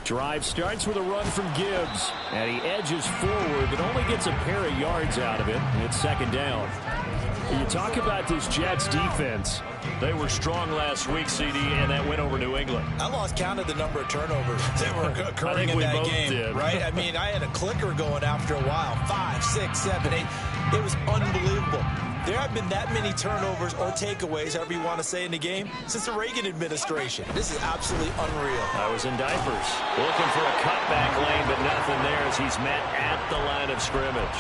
Drive starts with a run from Gibbs, and he edges forward but only gets a pair of yards out of it. It's second down. You talk about this Jets defense. They were strong last week, CD, and that win over New England. I lost count of the number of turnovers that were occurring in that game. Did. Right? I mean, I had a clicker going after a while. 5, 6, 7, 8. It was unbelievable. There have been that many turnovers or takeaways, however you want to say, in the game since the Reagan administration. This is absolutely unreal. I was in diapers. Looking for a cutback lane, but nothing there as he's met at the line of scrimmage.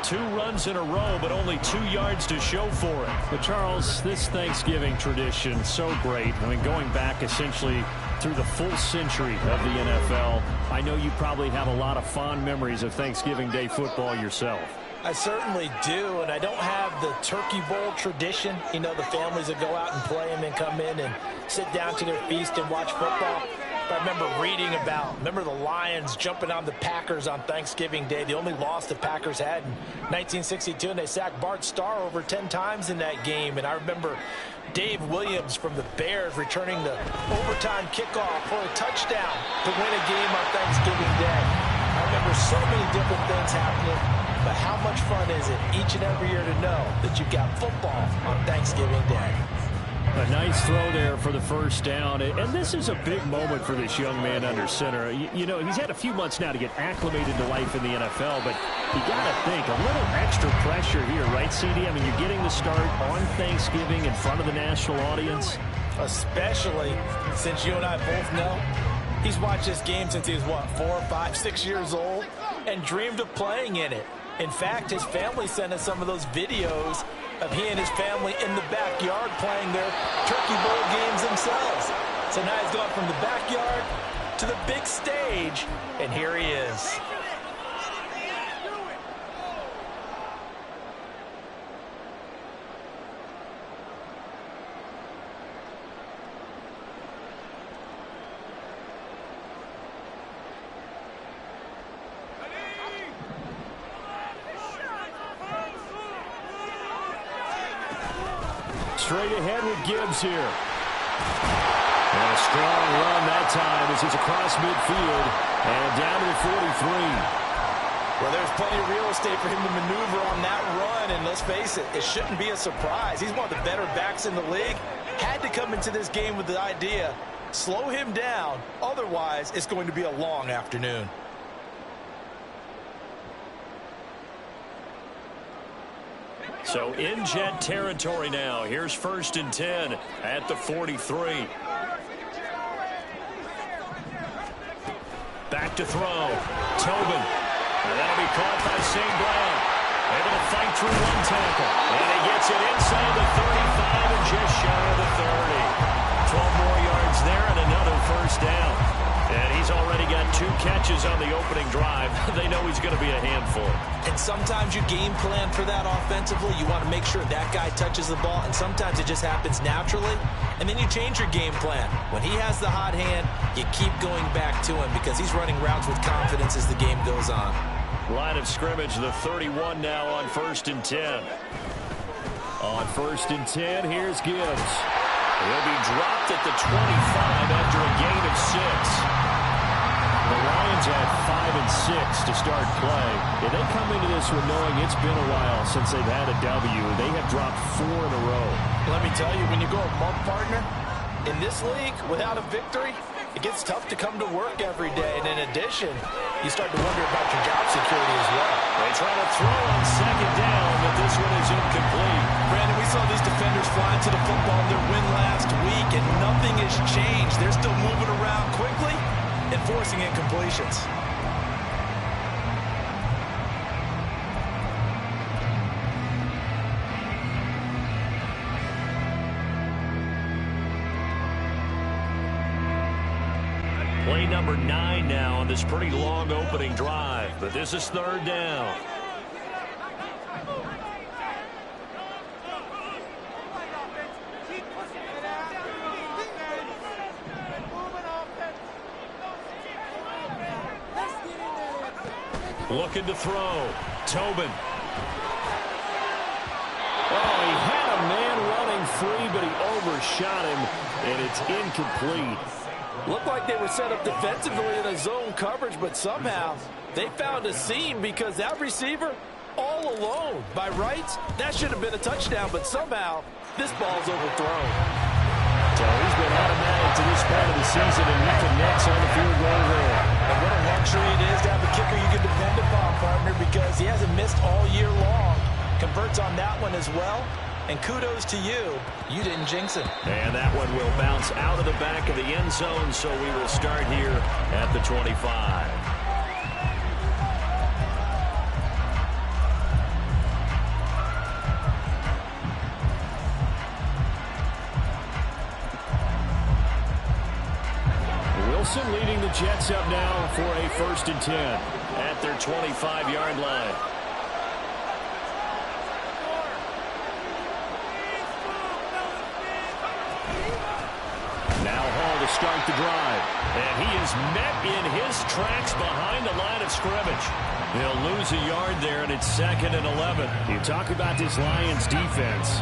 2 runs in a row, but only 2 yards to show for it. But, Charles, this Thanksgiving tradition, so great. I mean, going back essentially through the full century of the NFL, I know you probably have a lot of fond memories of Thanksgiving Day football yourself. I certainly do, and I don't have the Turkey Bowl tradition. You know, the families that go out and play and then come in and sit down to their feast and watch football. I remember reading about, the Lions jumping on the Packers on Thanksgiving Day. The only loss the Packers had in 1962, and they sacked Bart Starr over 10 times in that game. And I remember Dave Williams from the Bears returning the overtime kickoff for a touchdown to win a game on Thanksgiving Day. I remember so many different things happening, but how much fun is it each and every year to know that you've got football on Thanksgiving Day? A nice throw there for the first down. And this is a big moment for this young man under center. You know, he's had a few months now to get acclimated to life in the NFL, but you got to think a little extra pressure here, right, CD? I mean, you're getting the start on Thanksgiving in front of the national audience. Especially since you and I both know he's watched this game since he was, 4, 5, 6 years old and dreamed of playing in it. In fact, his family sent us some of those videos of he and his family in the backyard playing their Turkey Bowl games themselves. So now he's gone from the backyard to the big stage, and here he is. Straight ahead with Gibbs here. And a strong run that time as he's across midfield and down to the 43. Well, there's plenty of real estate for him to maneuver on that run, and let's face it, it shouldn't be a surprise. He's one of the better backs in the league. Had to come into this game with the idea, slow him down, otherwise it's going to be a long afternoon. So in Jet territory now. Here's 1st and 10 at the 43. Back to throw. Tobin. And that'll be caught by St. Brown. Able to fight through one tackle. And he gets it inside the 35 and just shy of the 30. 12 more yards there and another first down. And he's already got 2 catches on the opening drive. They know he's going to be a handful. And sometimes you game plan for that offensively. You want to make sure that guy touches the ball, and sometimes it just happens naturally. And then you change your game plan. When he has the hot hand, you keep going back to him because he's running routes with confidence as the game goes on. Line of scrimmage, the 31 now on 1st and 10. On 1st and 10, here's Gibbs. He'll be dropped at the 25 after a gain of 6. The Lions had 5 and 6 to start play. Yeah, they come into this one knowing it's been a while since they've had a W. They have dropped 4 in a row. Let me tell you, when you go a month, partner, in this league, without a victory, it gets tough to come to work every day. And in addition, you start to wonder about your job security as well. They try to throw on 2nd down, but this one is incomplete. Brandon, we saw these defenders flying to the football in their win last week, and nothing has changed. They're still moving around quickly and forcing incompletions. Play number 9 now on this pretty long opening drive, but this is 3rd down. Looking to throw. Tobin. Oh, he had a man running free, but he overshot him, and it's incomplete. Looked like they were set up defensively in a zone coverage, but somehow they found a seam because that receiver all alone. By rights, that should have been a touchdown, but somehow this ball's overthrown. So he's been automatic to this part of the season, and he connects on the field goal there. And what a luxury it is to have a kicker you can depend upon, partner, because he hasn't missed all year long. Converts on that one as well. And kudos to you. You didn't jinx him. And that one will bounce out of the back of the end zone, so we will start here at the 25. Wilson leading the Jets up now for a 1st and 10 at their 25-yard line. To start the drive, and he is met in his tracks behind the line of scrimmage. He'll lose a yard there, and it's 2nd and 11. You talk about this Lions defense.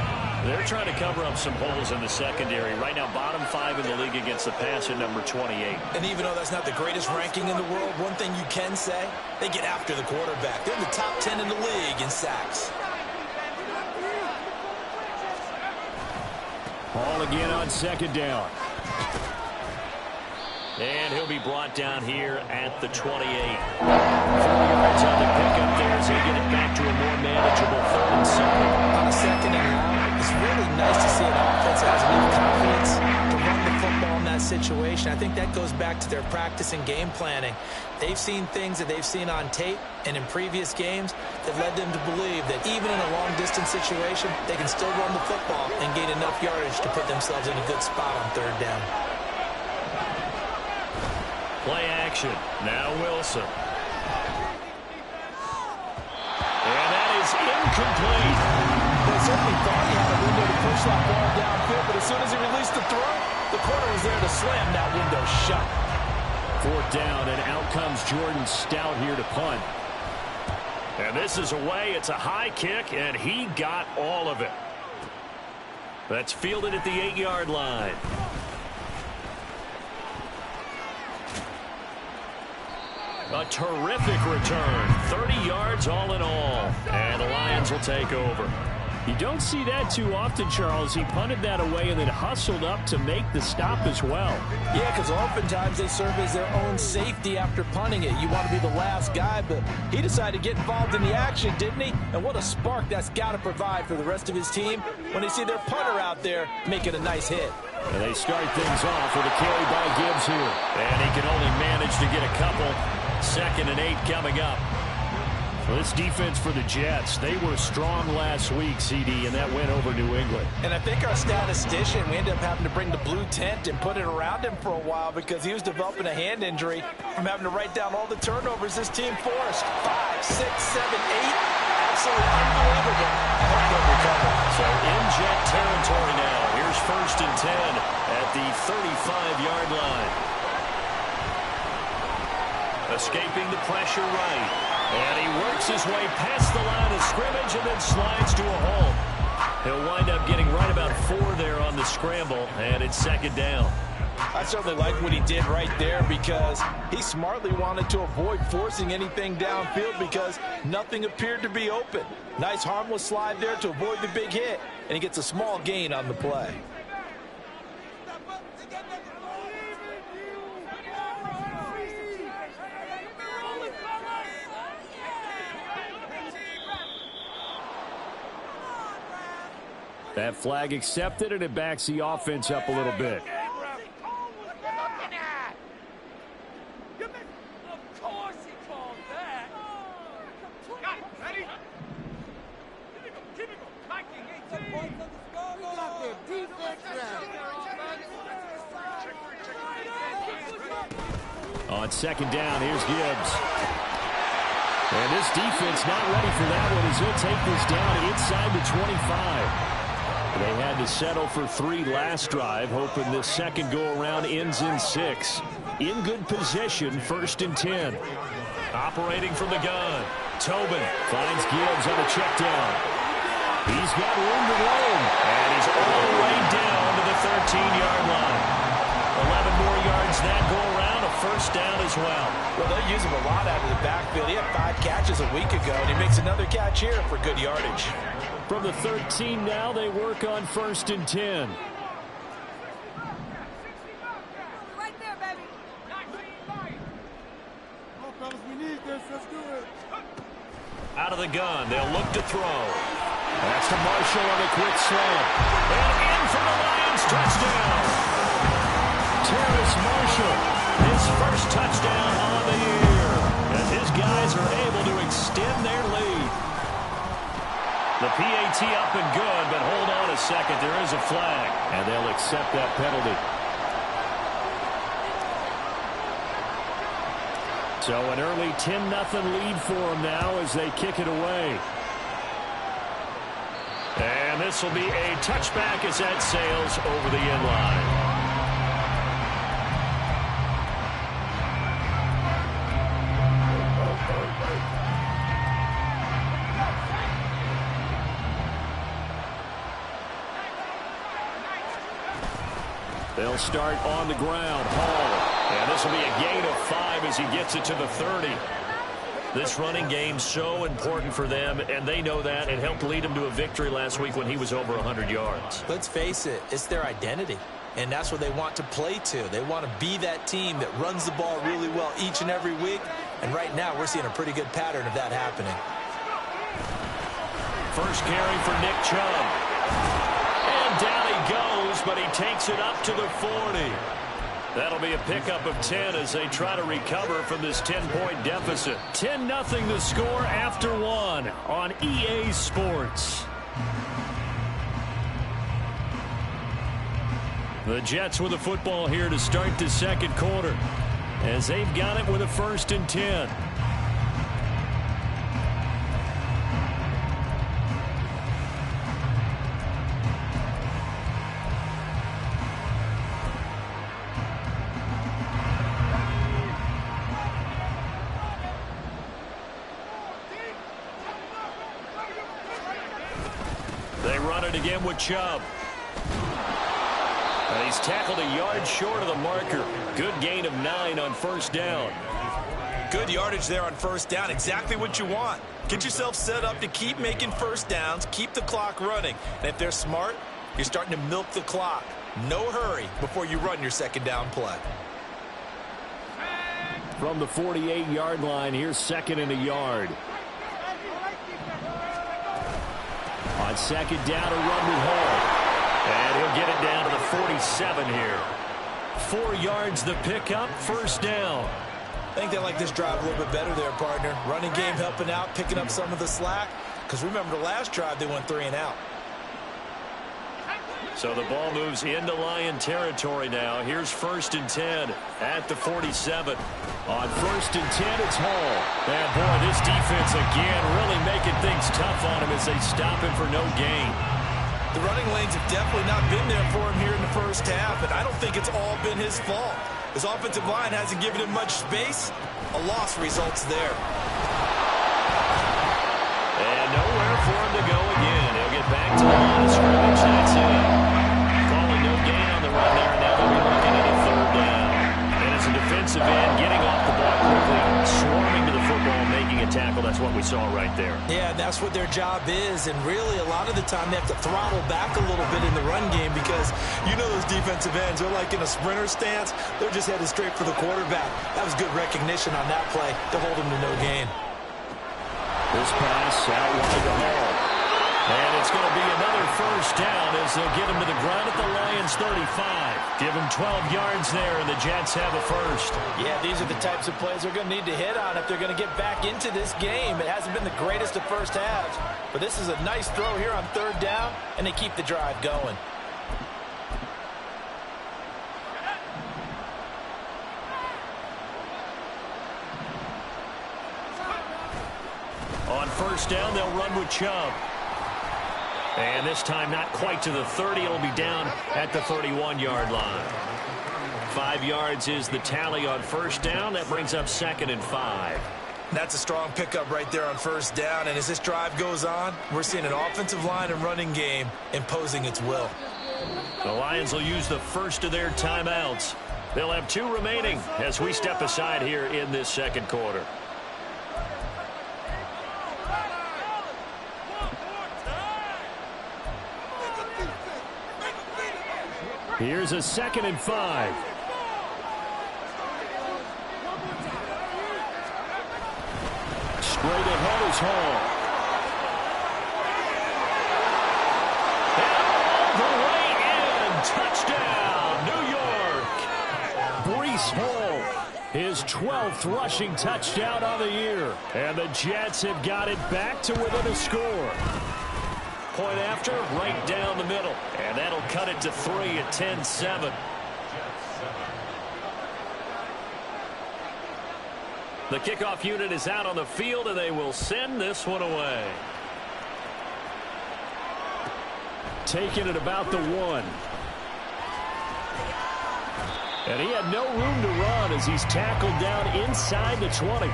They're trying to cover up some holes in the secondary. Right now, bottom 5 in the league against the pass at number 28. And even though that's not the greatest ranking in the world, one thing you can say, they get after the quarterback. They're in the top 10 in the league in sacks. Ball again on 2nd down. And he'll be brought down here at the 28. 4 yards on the pickup there as they get it back to a more manageable 3rd and 7. On a 2nd and long, it's really nice to see an offense that has enough confidence to run the football in that situation. I think that goes back to their practice and game planning. They've seen things that they've seen on tape and in previous games that led them to believe that even in a long-distance situation, they can still run the football and gain enough yardage to put themselves in a good spot on 3rd down. Play action. Now Wilson. And that is incomplete. They certainly thought he had a window to push that ball downfield, but as soon as he released the throw, the corner was there to slam that window shut. 4th down, and out comes Jordan Stout here to punt. And this is away. It's a high kick, and he got all of it. That's fielded at the 8-yard line. A terrific return. 30 yards all in all. And the Lions will take over. You don't see that too often, Charles. He punted that away and then hustled up to make the stop as well. Yeah, because oftentimes they serve as their own safety after punting it. You want to be the last guy, but he decided to get involved in the action, didn't he? And what a spark that's got to provide for the rest of his team when they see their punter out there making a nice hit. And they start things off with a carry by Gibbs here. And he can only manage to get a couple. 2nd and 8 coming up. Well, this defense for the Jets, they were strong last week, CD, and that went over New England. And I think our statistician, we ended up having to bring the blue tent and put it around him for a while because he was developing a hand injury from having to write down all the turnovers this team forced. 5, 6, 7, 8. Absolutely unbelievable. I hope they'll recover. So in Jet territory now. Here's 1st and 10 at the 35-yard line. Escaping the pressure right. And he works his way past the line of scrimmage and then slides to a hole. He'll wind up getting right about 4 there on the scramble, and it's 2nd down. I certainly like what he did right there because he smartly wanted to avoid forcing anything downfield because nothing appeared to be open. Nice harmless slide there to avoid the big hit, and he gets a small gain on the play. That flag accepted, and it backs the offense up a little bit. On 2nd down, here's Gibbs. And this defense not ready for that one as he'll take this down inside the 25. They had to settle for 3 last drive, hoping this second go-around ends in 6. In good position, 1st and 10. Operating from the gun. Tobin finds Gibbs on a check down. He's got room to roam, and he's all the way down to the 13-yard line. 11 more yards yards that go around, a first down as well. Well, they use him a lot out of the backfield. He had 5 catches a week ago, and he makes another catch here for good yardage. From the 13 now, they work on 1st and 10. Right there, baby. Come on, fellas, we need this. Let's do it. Out of the gun, they'll look to throw. That's to Marshall on a quick slant. And in for the Lions, touchdown. Terrace Marshall, his first touchdown on the year, as his guys are able to extend their lead. The PAT up and good, but hold on a second. There is a flag, and they'll accept that penalty. So an early 10-0 lead for them now as they kick it away. And this will be a touchback as that sails over the end line. They'll start on the ground. Hall. And this will be a gain of 5 as he gets it to the 30. This running game so important for them, and they know that. It helped lead them to a victory last week when he was over 100 yards. Let's face it, it's their identity, and that's what they want to play to. They want to be that team that runs the ball really well each and every week, and right now we're seeing a pretty good pattern of that happening. First carry for Nick Chubb. And down he goes, but he takes it up to the 40. That'll be a pickup of 10 as they try to recover from this 10-point deficit. 10-0 the score after 1 on EA Sports. The Jets with the football here to start the second quarter as they've got it with a 1st and 10. Again with Chubb. And he's tackled a yard short of the marker. Good gain of 9 on 1st down. Good yardage there on 1st down. Exactly what you want. Get yourself set up to keep making 1st downs, keep the clock running. And if they're smart, you're starting to milk the clock. No hurry before you run your 2nd down play. From the 48-yard line, here's 2nd and a yard. On 2nd down, a run with Hall. And he'll get it down to the 47 here. 4 yards the pickup, 1st down. I think they like this drive a little bit better there, partner. Running game helping out, picking up some of the slack. Because remember, the last drive, they went 3 and out. So the ball moves into Lion territory now. Here's 1st and 10 at the 47. On 1st and 10, it's Hall. And boy, this defense again really making things tough on him as they stop him for no gain. The running lanes have definitely not been there for him here in the 1st half, and I don't think it's all been his fault. His offensive line hasn't given him much space. A loss results there. And nowhere for him to go again. He'll get back to the line of scrimmage. That's it. Calling no gain on the run there. Now they'll be looking at a 3rd down. And as a defensive end, getting off the ball quickly, swarming to the football, making a tackle. That's what we saw right there. Yeah, that's what their job is. And really, a lot of the time, they have to throttle back a little bit in the run game because you know those defensive ends, they're like in a sprinter stance. They're just headed straight for the quarterback. That was good recognition on that play to hold him to no gain. This pass out wide to Hall. And it's going to be another 1st down as they'll get him to the ground at the Lions 35. Give him 12 yards there, and the Jets have a 1st. Yeah, these are the types of plays they're going to need to hit on if they're going to get back into this game. It hasn't been the greatest of 1st halves, but this is a nice throw here on 3rd down, and they keep the drive going. On 1st down, they'll run with Chubb. And this time not quite to the 30. It'll be down at the 31-yard line. 5 yards is the tally on 1st down. That brings up 2nd and 5. That's a strong pickup right there on 1st down. And as this drive goes on, we're seeing an offensive line and running game imposing its will. The Lions will use the first of their timeouts. They'll have 2 remaining as we step aside here in this second quarter. Here's a 2nd and 5. Straight ahead is Hall. And all the way in. Touchdown, New York. Breece Hall, his 12th rushing touchdown on the year. And the Jets have got it back to within a score. Point after, right down the middle. And that'll cut it to 3 at 10-7. The kickoff unit is out on the field, and they will send this one away. Taking it about the 1. And he had no room to run as he's tackled down inside the 20.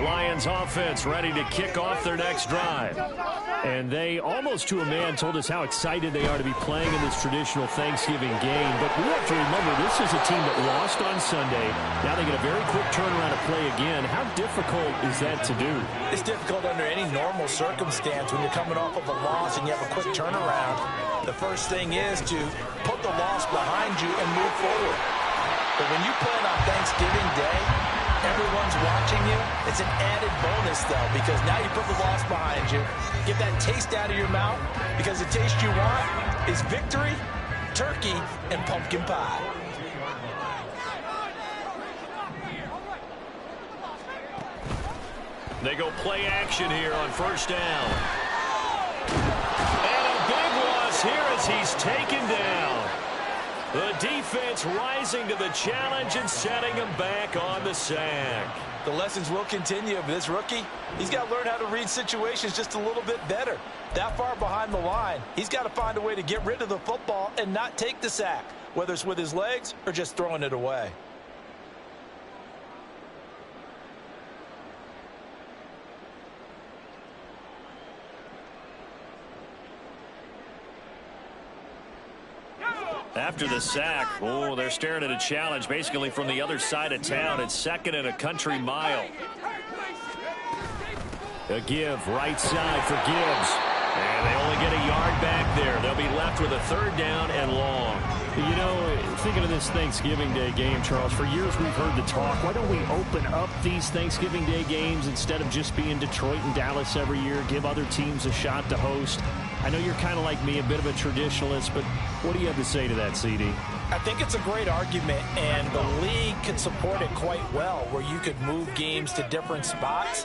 Lions offense ready to kick off their next drive. And they, almost to a man, told us how excited they are to be playing in this traditional Thanksgiving game. But we have to remember, this is a team that lost on Sunday. Now they get a very quick turnaround to play again. How difficult is that to do? It's difficult under any normal circumstance when you're coming off of a loss and you have a quick turnaround. The first thing is to put the loss behind you and move forward. But when you play on Thanksgiving Day, everyone's watching you. It's an added bonus, though, because now you put the loss behind you. Get that taste out of your mouth, because the taste you want is victory, turkey, and pumpkin pie. They go play action here on first down. And a big loss here as he's taken down. The defense rising to the challenge and setting him back on the sack. The lessons will continue of this rookie. He's got to learn how to read situations just a little bit better. That far behind the line, he's got to find a way to get rid of the football and not take the sack, whether it's with his legs or just throwing it away. After the sack, oh, they're staring at a challenge basically from the other side of town. It's 2nd and a country mile. A give, right side for Gibbs. And they only get a yard back there. They'll be left with a 3rd down and long. You know, thinking of this Thanksgiving Day game, Charles, for years we've heard the talk, why don't we open up these Thanksgiving Day games instead of just being Detroit and Dallas every year, give other teams a shot to host? I know you're kind of like me, a bit of a traditionalist, but what do you have to say to that, CD? I think it's a great argument, and the league could support it quite well, where you could move games to different spots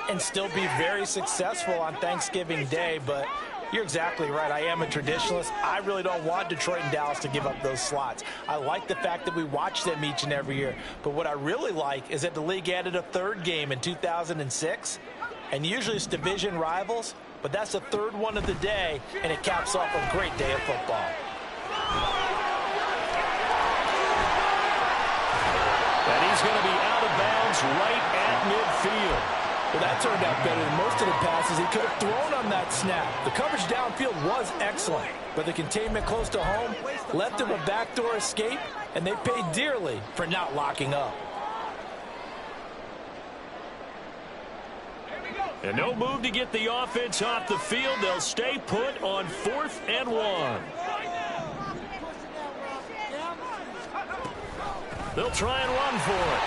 and still be very successful on Thanksgiving Day. But you're exactly right. I am a traditionalist. I really don't want Detroit and Dallas to give up those slots. I like the fact that we watch them each and every year. But what I really like is that the league added a 3rd game in 2006, and usually it's division rivals. But that's the 3rd one of the day, and it caps off a great day of football. And he's going to be out of bounds right at midfield. Well, that turned out better than most of the passes he could have thrown on that snap. The coverage downfield was excellent, but the containment close to home left him a backdoor escape, and they paid dearly for not locking up. And no move to get the offense off the field. They'll stay put on 4th and 1. They'll try and run for it.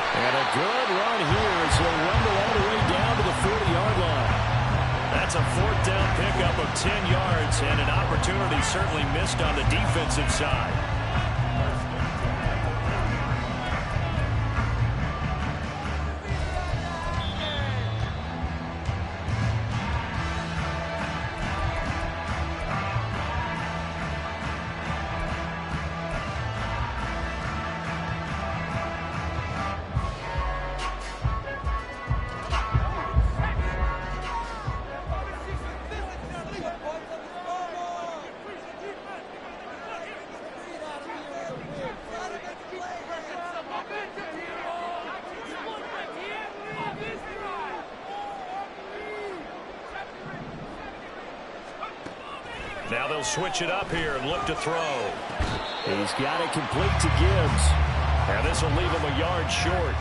And a good run here as they'll rumble all the way down to the 40-yard line. That's a 4th down pickup of 10 yards and an opportunity certainly missed on the defensive side. Now they'll switch it up here and look to throw. He's got it complete to Gibbs. And this will leave him a yard short.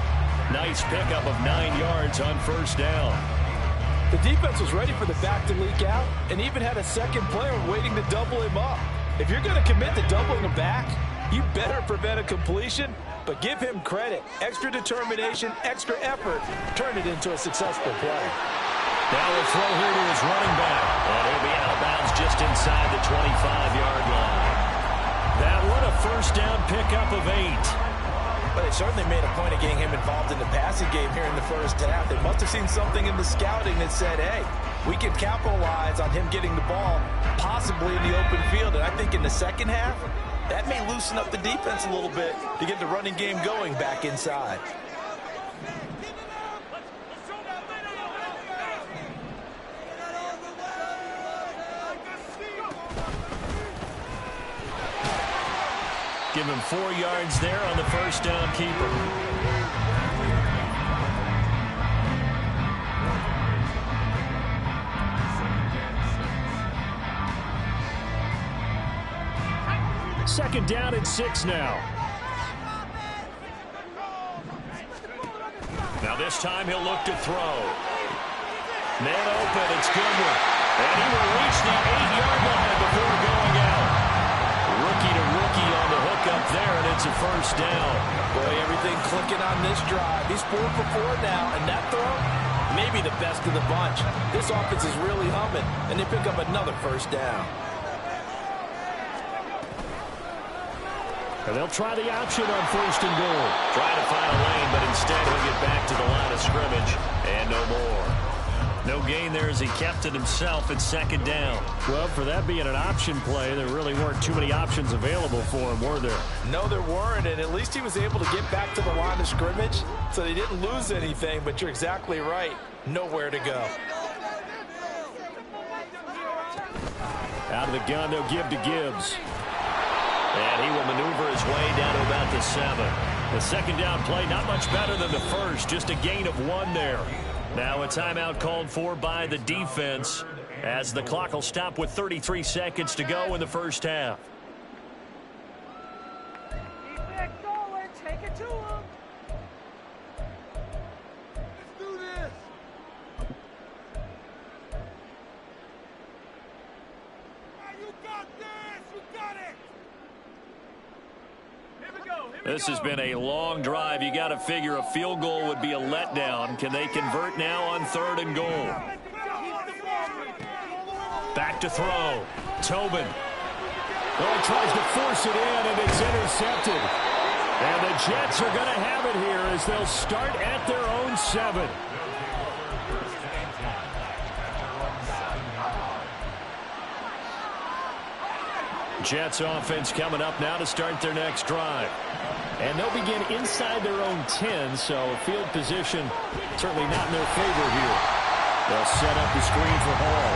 Nice pickup of 9 yards on first down. The defense was ready for the back to leak out and even had a second player waiting to double him up. If you're going to commit to doubling him back, you better prevent a completion, but give him credit. Extra determination, extra effort, turn it into a successful play. Now we'll throw here to his running back. And he'll be out of bounds just inside the 25-yard line. That one a first down pickup of 8. But they certainly made a point of getting him involved in the passing game here in the first half. They must have seen something in the scouting that said, hey, we can capitalize on him getting the ball, possibly in the open field. And I think in the second half, that may loosen up the defense a little bit to get the running game going back inside. Give him 4 yards there on the first down keeper. Second down and 6 now. Now this time he'll look to throw. Man open, it's Goodwin. And he will reach the 8-yard line before going out. Rookie to rookie on the hook up there, and it's a first down. Boy, everything clicking on this drive. He's 4 for 4 now, and that throw, maybe the best of the bunch. This offense is really humming, and they pick up another first down. And they'll try the option on first and goal. Trying to find a lane, but instead he'll get back to the line of scrimmage, and no more. No gain there as he kept it himself at second down. Well, for that being an option play, there really weren't too many options available for him, were there? No, there weren't, and at least he was able to get back to the line of scrimmage, so they didn't lose anything, but you're exactly right. Nowhere to go. Out of the gun, they'll give to Gibbs. And he will maneuver his way down to about the 7. The second down play, not much better than the first, just a gain of 1 there. Now a timeout called for by the defense as the clock will stop with 33 seconds to go in the first half. Keep it going. Take it to him. Let's do this. You got this. You got it. This has been a long drive. You got to figure a field goal would be a letdown. Can they convert now on 3rd and goal? Back to throw. Tobin. Oh, he tries to force it in, and it's intercepted. And the Jets are going to have it here as they'll start at their own 7. Jets offense coming up now to start their next drive. And they'll begin inside their own 10, so field position certainly not in their favor here. They'll set up the screen for Hall.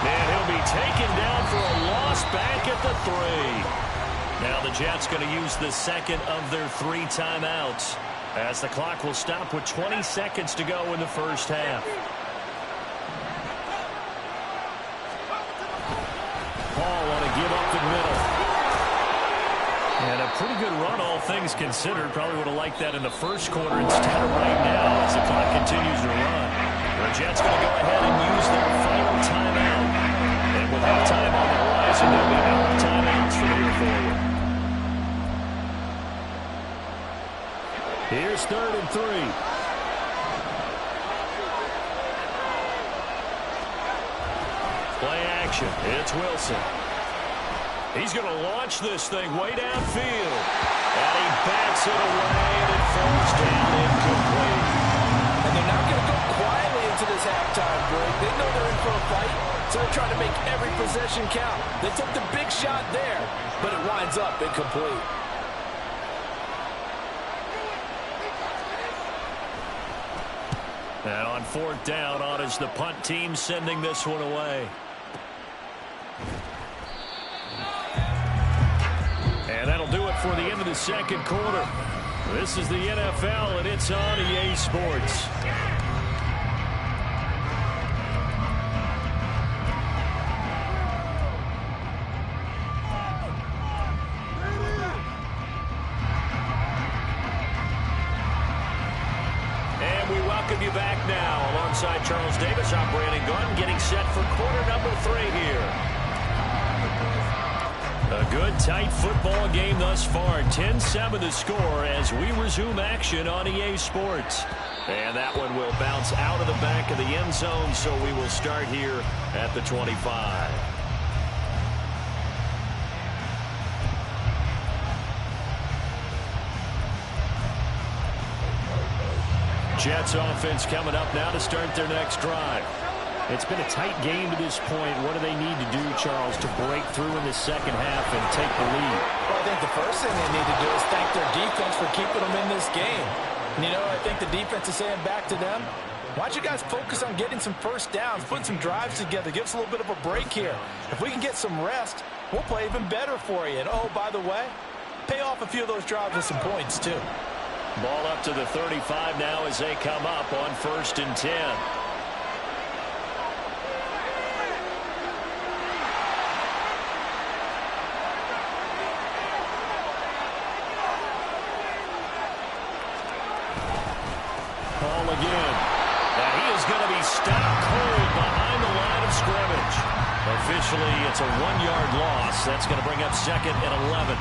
And he'll be taken down for a loss back at the 3. Now the Jets going to use the second of their 3 timeouts as the clock will stop with 20 seconds to go in the first half. Hall want to give up the middle. And a pretty good run, all things considered. Probably would have liked that in the first quarter instead of right now as the clock continues to run. The Jets going to go ahead and use their final timeout. And with halftime on the horizon, there'll be no timeouts from here forward. Here's 3rd and 3. Play action. It's Wilson. He's going to launch this thing way downfield. And he bats it away, and it falls down incomplete. And they're not going to go quietly into this halftime break. They know they're in for a fight, so they're trying to make every possession count. They took the big shot there, but it winds up incomplete. Now on 4th down, on is the punt team sending this one away. And that'll do it for the end of the second quarter. This is the NFL, and it's on EA Sports. alongside Charles Davis. I'm Brandon Gunn, getting set for quarter number 3 here. A good, tight football game thus far. 10-7 the score as we resume action on EA Sports. And that one will bounce out of the back of the end zone, so we will start here at the 25. Jets offense coming up now to start their next drive. It's been a tight game to this point. What do they need to do, Charles, to break through in the second half and take the lead? Well, I think the first thing they need to do is thank their defense for keeping them in this game. And, you know, I think the defense is saying back to them, why don't you guys focus on getting some first downs, putting some drives together, give us a little bit of a break here. If we can get some rest, we'll play even better for you. And, oh, by the way, pay off a few of those drives with some points, too. Ball up to the 35 now as they come up on 1st and 10. Ball again. And he is going to be stopped cold behind the line of scrimmage. Officially, it's a 1-yard loss. That's going to bring up 2nd and 11.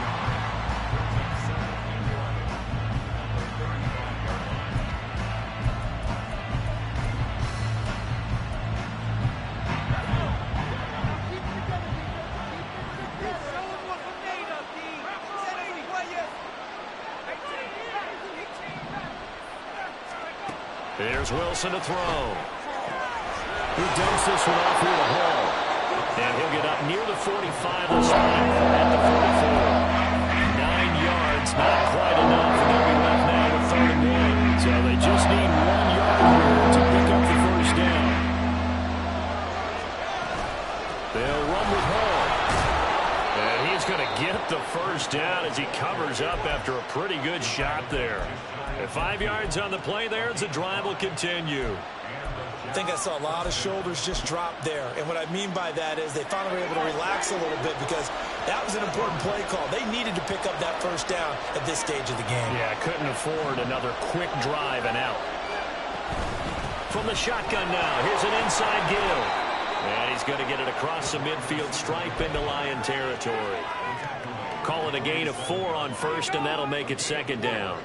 Here's Wilson to throw. He dumps this one off here to Hall. And he'll get up near the 45 this time at the 44. 9 yards, not quite enough, and they'll be left now with 3rd and 1. So they just need 1 yard here to pick up the first down. They'll run with Hall. And he's going to get the first down as he covers up after a pretty good shot there. At 5 yards on the play there, the drive will continue. I think I saw a lot of shoulders just drop there. And what I mean by that is they finally were able to relax a little bit because that was an important play call. They needed to pick up that first down at this stage of the game. Yeah, couldn't afford another quick drive and out. From the shotgun now, here's an inside give. And he's going to get it across the midfield stripe into Lion territory. Call it a gain of 4 on 1st, and that'll make it 2nd down.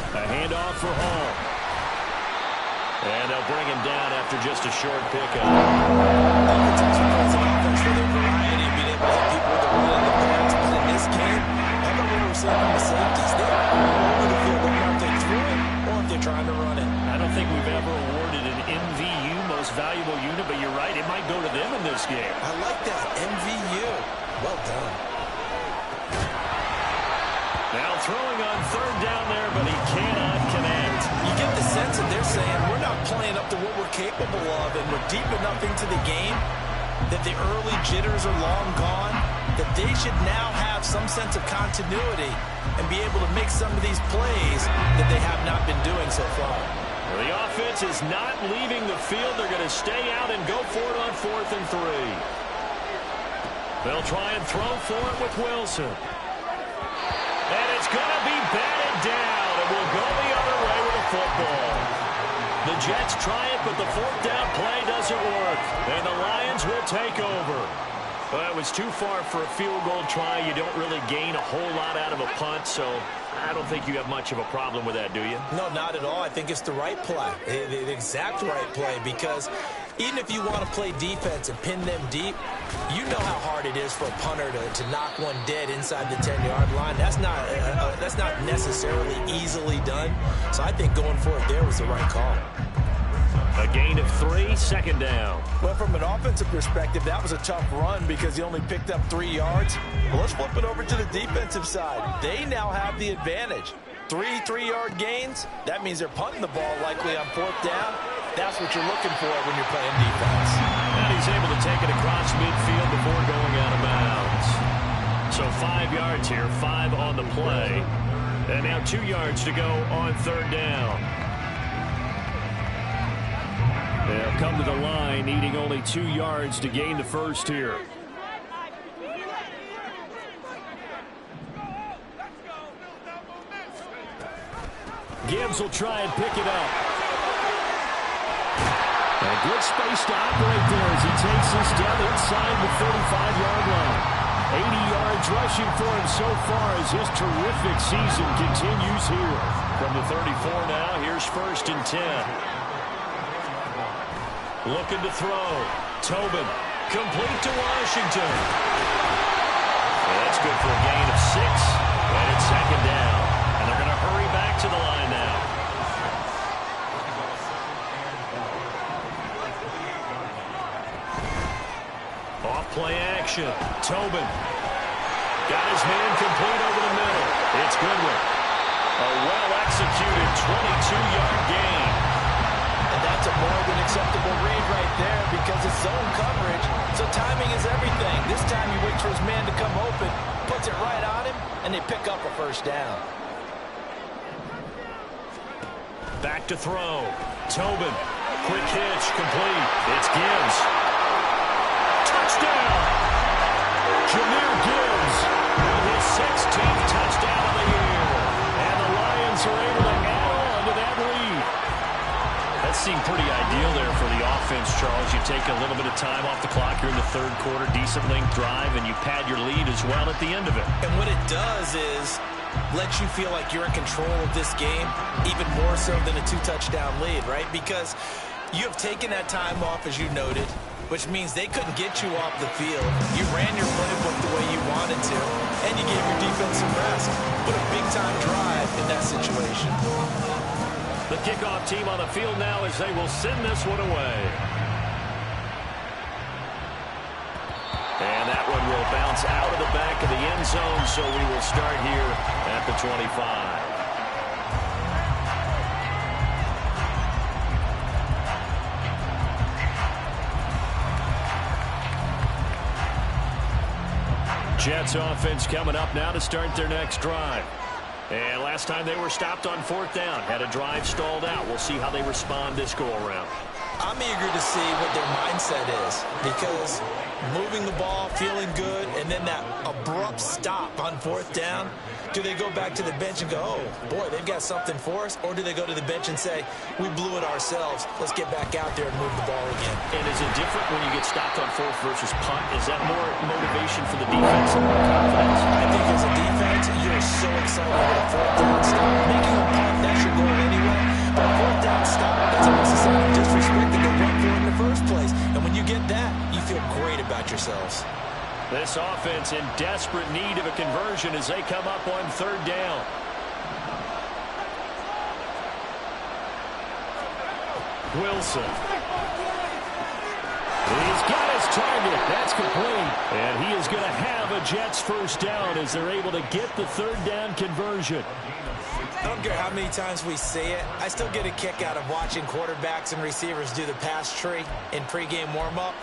A handoff for Hall. And they'll bring him down after just a short pickup. Offense for their variety, being able to hit people with the run and the pass. But in this game, I know what we're saying on the safeties. They're all over the field. They know if they threw it or if they're trying to run it. I don't think we've ever awarded an MVU, most valuable unit, but you're right, it might go to them in this game. I like that, MVU. Well done. Now throwing on 3rd down there, but he cannot connect. You get the sense that they're saying we're not playing up to what we're capable of, and we're deep enough into the game that the early jitters are long gone, that they should now have some sense of continuity and be able to make some of these plays that they have not been doing so far. Well, the offense is not leaving the field. They're going to stay out and go for it on 4th and 3. They'll try and throw for it with Wilson. And it's going to be batted down, and we'll go the other way with the football. The Jets try it, but the 4th down play doesn't work, and the Lions will take over. Well, it was too far for a field goal try. You don't really gain a whole lot out of a punt, so I don't think you have much of a problem with that, do you? No, not at all. I think it's the right play, the exact right play, because even if you want to play defense and pin them deep, you know how hard it is for a punter to knock one dead inside the 10-yard line. That's not necessarily easily done. So I think going for it there was the right call. A gain of 3, 2nd down. Well, from an offensive perspective, that was a tough run because he only picked up 3 yards. Well, let's flip it over to the defensive side. They now have the advantage. 3 3-yard gains. That means they're punting the ball likely on 4th down. That's what you're looking for when you're playing defense. And he's able to take it across midfield before going out of bounds. So 5 yards here, 5 on the play. And now 2 yards to go on 3rd down. They'll come to the line, needing only 2 yards to gain the first here. Gibbs will try and pick it up. A good space to operate there as he takes this down inside the 35-yard line. 80 yards rushing for him so far as his terrific season continues here. From the 34 now, here's 1st and 10. Looking to throw. Tobin, complete to Washington. That's good for a gain of 6, and it's 2nd down. And they're going to hurry back to the line now. Off play action. Tobin. Got his man complete over the middle. It's Goodwin. A well-executed 22-yard gain. And that's a more than acceptable read right there because it's zone coverage, so timing is everything. This time he waits for his man to come open, puts it right on him, and they pick up a 1st down. Back to throw. Tobin. Quick hitch. Complete. It's Gibbs. Touchdown! Jahmyr Gibbs with his 16th touchdown of the year. And the Lions are able to add on to that lead. That seemed pretty ideal there for the offense, Charles. You take a little bit of time off the clock here in the 3rd quarter, decent length drive, and you pad your lead as well at the end of it. And what it does is let you feel like you're in control of this game, even more so than a 2-touchdown lead, right? Because you have taken that time off, as you noted, which means they couldn't get you off the field. You ran your playbook the way you wanted to, and you gave your defense some rest. But a big-time drive in that situation. The kickoff team on the field now as they will send this one away. And that one will bounce out of the back of the end zone, so we will start here at the 25. Jets offense coming up now to start their next drive. And last time they were stopped on 4th down, had a drive stalled out. We'll see how they respond this go-around. I'm eager to see what their mindset is because moving the ball, feeling good, and then that abrupt stop on 4th down, do they go back to the bench and go, oh, boy, they've got something for us? Or do they go to the bench and say, we blew it ourselves, let's get back out there and move the ball again? And is it different when you get stopped on 4th versus punt? Is that more motivation for the defense and more confidence? I think as a defense, you're so excited with a 4th down stop. Making a punt, that's your goal anyway. But a 4th down stop, that's almost a sign of disrespect that they went for in the first place. And when you get that, you feel great about yourselves. This offense in desperate need of a conversion as they come up on 3rd down. Wilson. He's got his target. That's complete. And he is going to have a Jets 1st down as they're able to get the 3rd down conversion. I don't care how many times we see it. I still get a kick out of watching quarterbacks and receivers do the pass tree in pregame warm-up.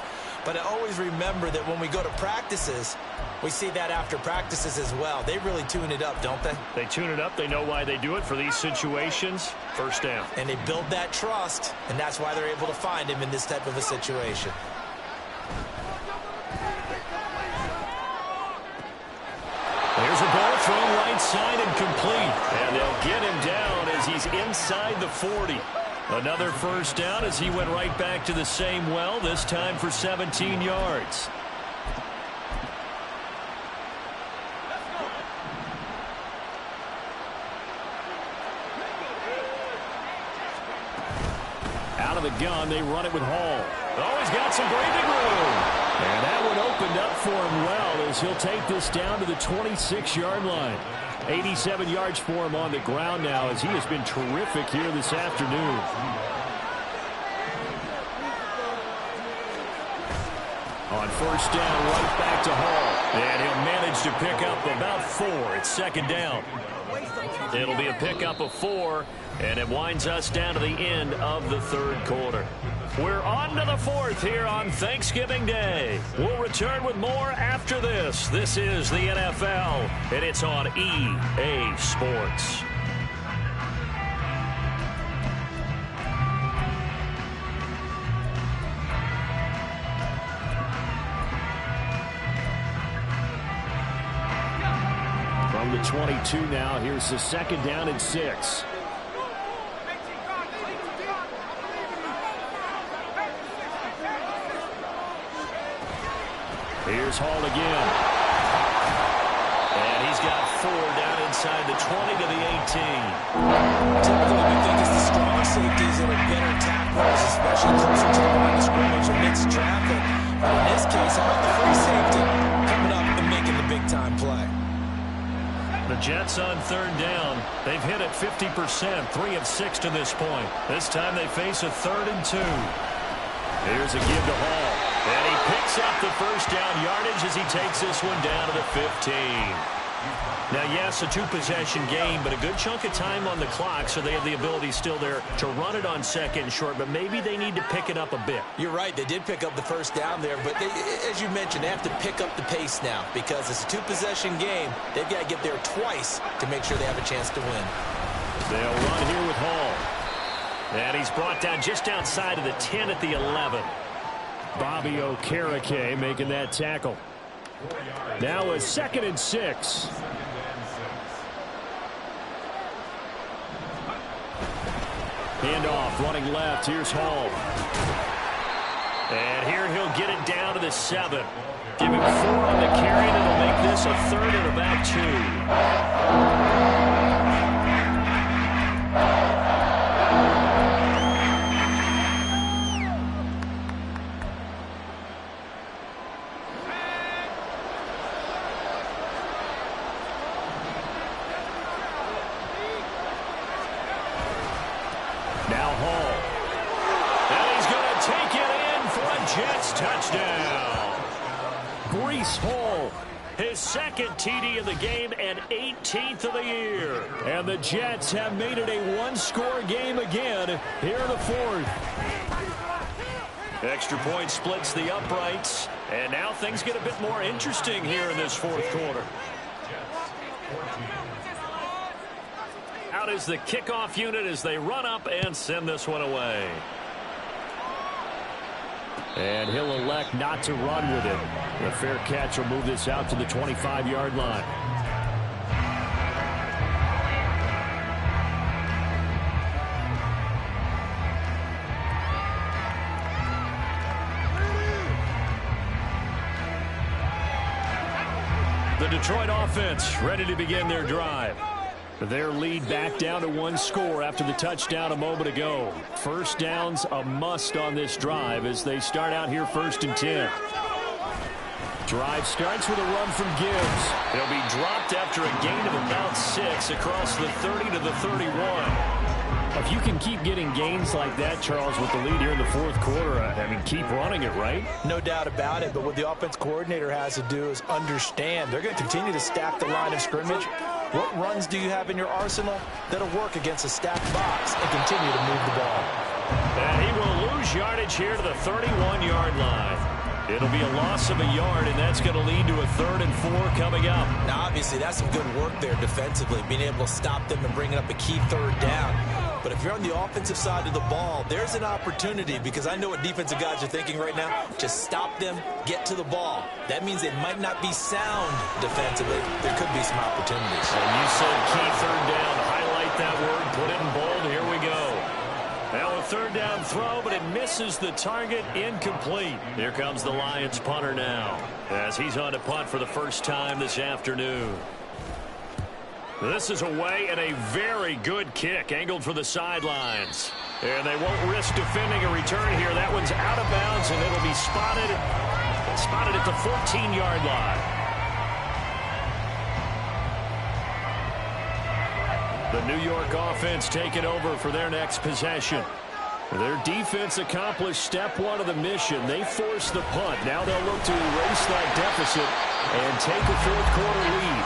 But I always remember that when we go to practices, we see that after practices as well. They really tune it up, don't they? They tune it up. They know why they do it for these situations. 1st down. And they build that trust, and that's why they're able to find him in this type of a situation. There's a ball thrown right side and complete. And they'll get him down as he's inside the 40. Another 1st down as he went right back to the same well, this time for 17 yards. Out of the gun, they run it with Hall. Oh, he's got some breathing room. And that one opened up for him well as he'll take this down to the 26-yard line. 87 yards for him on the ground now as he has been terrific here this afternoon. On 1st down, right back to Hall. And he'll manage to pick up about 4. It's 2nd down. It'll be a pickup of 4, and it winds us down to the end of the 3rd quarter. We're on to the 4th here on Thanksgiving Day. We'll return with more after this. This is the NFL, and it's on EA Sports. from the 22 now. Here's the 2nd down and 6. Here's Hall again. And he's got 4 down inside the 20 to the 18. Typically, we think it's the strong safeties that are better tacklers, especially closer to the line of scrimmage amidst traffic. But in this case, how about the free safety coming up and making the big-time play? The Jets on 3rd down. They've hit it 50%, 3 of 6 to this point. This time they face a 3rd and 2. Here's a give to Hall. And he picks up the 1st down yardage as he takes this one down to the 15. Now, yes, a 2-possession game, but a good chunk of time on the clock, so they have the ability still there to run it on 2nd and short, but maybe they need to pick it up a bit. You're right. They did pick up the 1st down there, but they, as you mentioned, they have to pick up the pace now because it's a 2-possession game. They've got to get there twice to make sure they have a chance to win. They'll run here with Hall. And he's brought down just outside of the 10 at the 11. Bobby Okereke making that tackle. Now a 2nd and 6. Handoff, running left. Here's Hall. And here he'll get it down to the 7. Give him 4 on the carry, and it'll make this a 3rd and about 2. Now Hall. And he's going to take it in for a Jets touchdown. Breece Hall, His 2nd TD of the game and 18th of the year. and the Jets have made it a 1-score game again here in the 4th. Extra point splits the uprights. And now things get a bit more interesting here in this 4th quarter. Out is the kickoff unit as they run up and send this one away. And he'll elect not to run with it. The fair catch will move this out to the 25-yard line. The Detroit offense ready to begin their drive. Their lead back down to 1 score after the touchdown a moment ago. 1st down's a must on this drive as they start out here 1st and 10. Drive starts with a run from Gibbs. He'll be dropped after a gain of about 6 across the 30 to the 31. If you can keep getting gains like that, Charles, with the lead here in the 4th quarter, I mean, keep running it, right? No doubt about it, but what the offense coordinator has to do is understand they're going to continue to stack the line of scrimmage. What runs do you have in your arsenal that'll work against a stacked box and continue to move the ball? And he will lose yardage here to the 31-yard line. It'll be a loss of a yard, and that's going to lead to a 3rd and 4 coming up. Now, obviously, that's some good work there defensively, being able to stop them and bringing up a key 3rd down. But if you're on the offensive side of the ball, there's an opportunity because I know what defensive guys are thinking right now. Just stop them, get to the ball. That means they might not be sound defensively. There could be some opportunities. And you said key 3rd down. Highlight that word, put it in bold. Here we go. Now a 3rd down throw, but it misses the target. Incomplete. Here comes the Lions punter now as he's on to punt for the first time this afternoon. This is away and a very good kick angled for the sidelines. And they won't risk defending a return here. That one's out of bounds, and it'll be spotted at the 14-yard line. The New York offense taking over for their next possession. Their defense accomplished step 1 of the mission. They forced the punt. Now they'll look to erase that deficit and take a 4th quarter lead.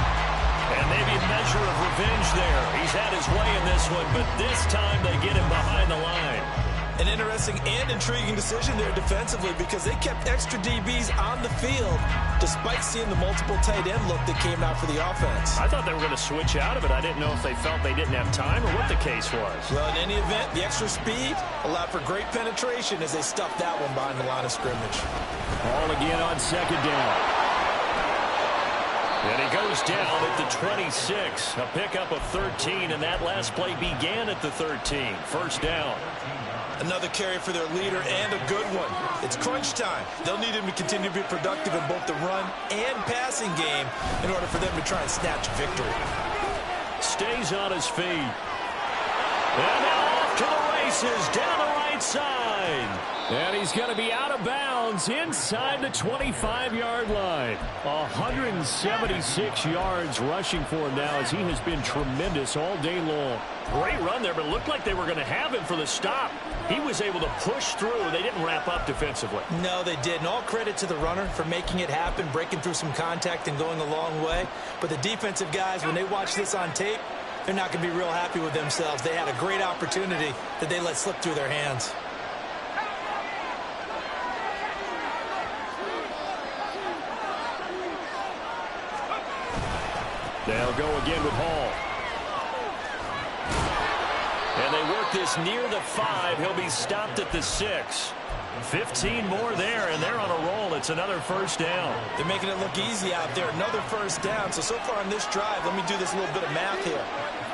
And maybe a measure of revenge there. He's had his way in this one, but this time they get him behind the line. An interesting and intriguing decision there defensively because they kept extra DBs on the field despite seeing the multiple tight end look that came out for the offense. I thought they were going to switch out of it. I didn't know if they felt they didn't have time or what the case was. Well, in any event, the extra speed allowed for great penetration as they stuffed that one behind the line of scrimmage. Ball again on 2nd down. And he goes down at the 26. A pickup of 13, and that last play began at the 13. First down. Another carry for their leader, and a good one. It's crunch time. They'll need him to continue to be productive in both the run and passing game in order for them to try and snatch victory. Stays on his feet. And now off to the races down the right side. And he's going to be out of bounds inside the 25-yard line. 176 yards rushing for him now as he has been tremendous all day long. Great run there, but it looked like they were going to have him for the stop. He was able to push through. They didn't wrap up defensively. No, they didn't. All credit to the runner for making it happen, breaking through some contact and going a long way. But the defensive guys, when they watch this on tape, they're not going to be real happy with themselves. They had a great opportunity that they let slip through their hands. They'll go again with Hall. And they work this near the 5. He'll be stopped at the 6. 15 more there, and they're on a roll. It's another first down. They're making it look easy out there. Another first down. So far on this drive, let me do this little bit of math here.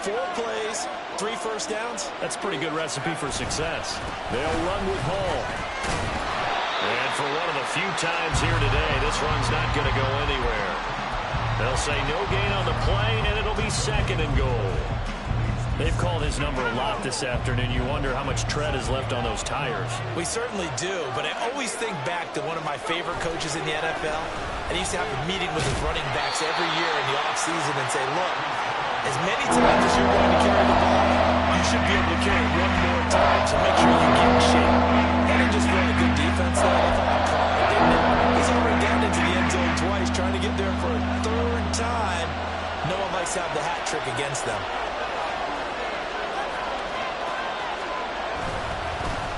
4 plays, 3 first downs. That's a pretty good recipe for success. They'll run with Hall. And for one of the few times here today, this run's not going to go anywhere. They'll say no gain on the play, and it'll be 2nd and goal. They've called his number a lot this afternoon. You wonder how much tread is left on those tires. We certainly do, but I always think back to one of my favorite coaches in the NFL. And he used to have a meeting with his running backs every year in the offseason and say, look, as many times as you're going to carry the ball, you should be able to carry it 1 more time, so make sure you get in shape. That didn't just really good defense there. They thought Clyde, didn't it? He's already down into the end zone twice, trying to get there for a 3rd time. No one likes to have the hat trick against them.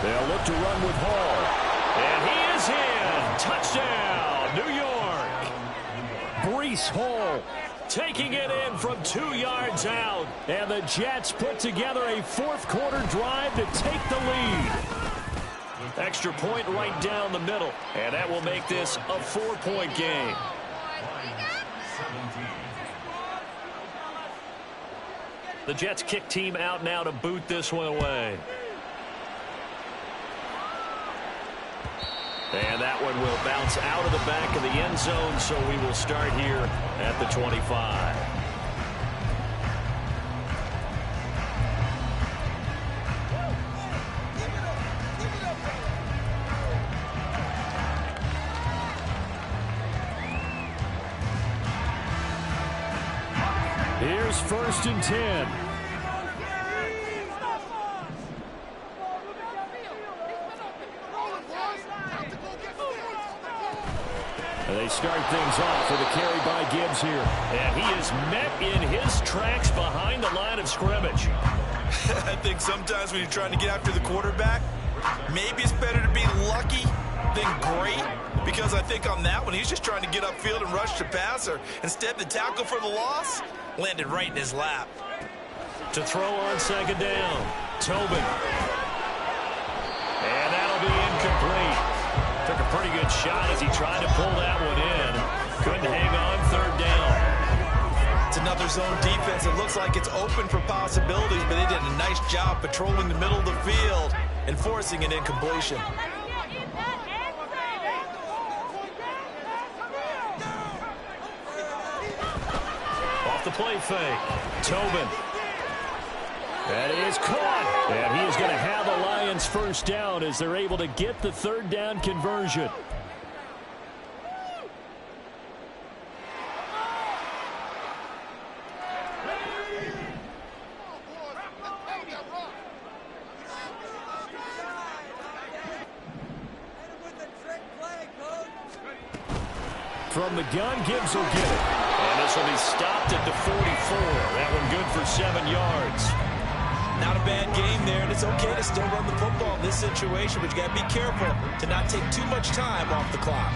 They'll look to run with Hall. And he is in. Touchdown, New York. Breece Hall taking it in from 2 yards out. And the Jets put together a 4th quarter drive to take the lead. Extra point right down the middle. And that will make this a 4-point game. The Jets kick team out now to boot this one away. And that one will bounce out of the back of the end zone, so we will start here at the 25. Here's 1st and 10. They start things off with a carry by Gibbs here. And he is met in his tracks behind the line of scrimmage. I think sometimes when you're trying to get after the quarterback, maybe it's better to be lucky than great. Because I think on that one, he's just trying to get upfield and rush the passer. Instead, the tackle for the loss landed right in his lap. To throw on 2nd down, Tobin. And that'll be incomplete. Took a pretty good shot as he tried to pull that one in. Couldn't hang on 3rd down. It's another zone defense. It looks like it's open for possibilities, but they did a nice job patrolling the middle of the field and forcing an incompletion. Off the play fake. Tobin. That is caught. And he is going to have the Lions 1st down as they're able to get the 3rd down conversion. From the gun, Gibbs will get it. And this will be stopped at the 44. That one good for 7 yards. Not a bad game there, and it's okay to still run the football in this situation, but you got to be careful to not take too much time off the clock.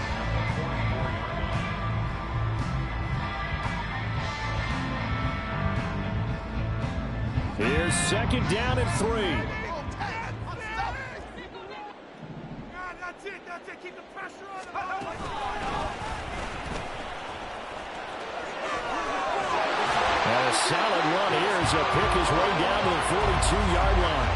Here's 2nd down and 3. That's it. Keep the pressure on. solid run here as he'll pick his way down to the 42-yard line.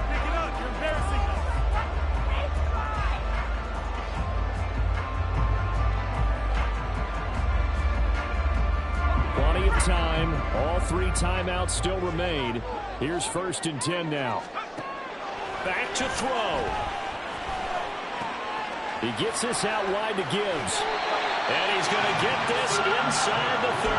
Pick it up. You're embarrassing us. Plenty of time. All 3 timeouts still remain. Here's 1st and 10 now. Back to throw. He gets this out wide to Gibbs. And he's going to get this inside the 30.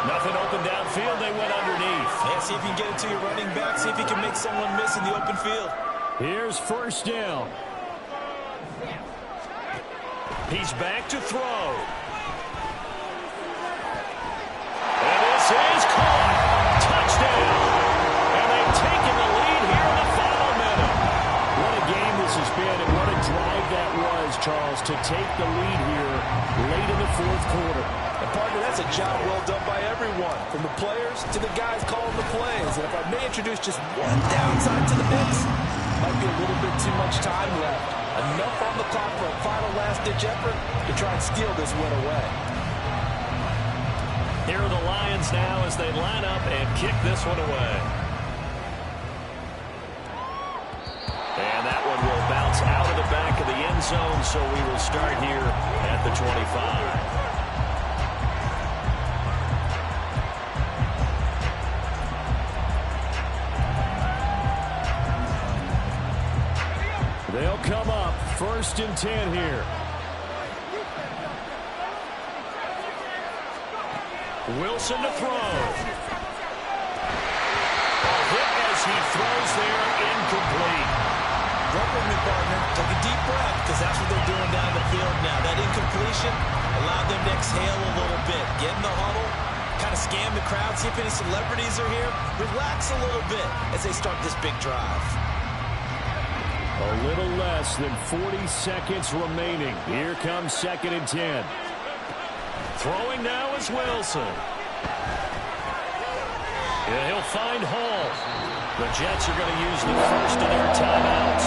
Nothing open downfield. They went underneath. Yeah, see if you can get it to your running back. See if you can make someone miss in the open field. Here's 1st down. He's back to throw. And this is caught. Touchdown. And they've taken the lead here in the final minute. What a game this has been, and what a drive that was, Charles, to take the lead here late in the 4th quarter. And partner, that's a job well done by everyone, from the players to the guys calling the plays. And if I may introduce just one downside to the mix, might be a little bit too much time left. Enough on the clock for a final last-ditch effort to try and steal this win away. Here are the Lions now as they line up and kick this one away. And that one will bounce out of the back of the end zone, so we will start here at the 25. They'll come up 1st and 10 here. Wilson to throw. A hit as he throws there, incomplete. Work with me, partner. Take a deep breath, because that's what they're doing down the field now. That incompletion allowed them to exhale a little bit. Get in the huddle, kind of scan the crowd, see if any celebrities are here. Relax a little bit as they start this big drive. A little less than 40 seconds remaining. Here comes 2nd and 10. Throwing now is Wilson. Yeah, he'll find Hall. The Jets are going to use the first of their timeouts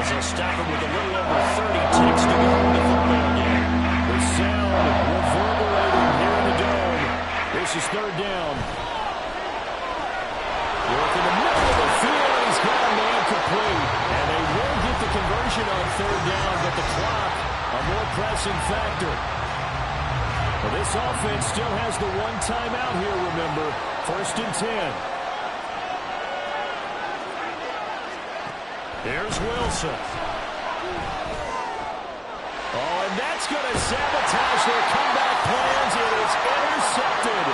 as they'll stop him with a little over 30 ticks to go in the football game. The sound reverberating here in the dome. This is 3rd down. Work in the middle of the field. He's got a man complete. And they will get the conversion on 3rd down, but the clock, a more pressing factor. Well, this offense still has the 1 timeout here, remember. 1st and 10. Here's Wilson. Oh, and that's going to sabotage their comeback plans. It is intercepted.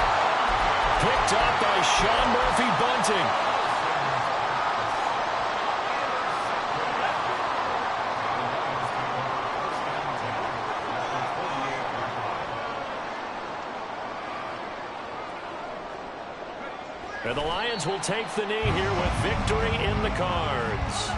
Picked up by Sean Murphy-Bunting. And the Lions will take the knee here with victory in the cards.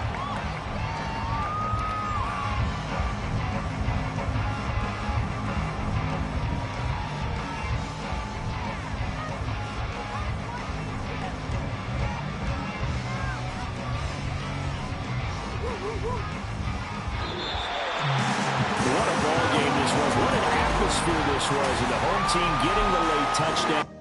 What a ball game this was. What an atmosphere this was. And the home team getting the late touchdown.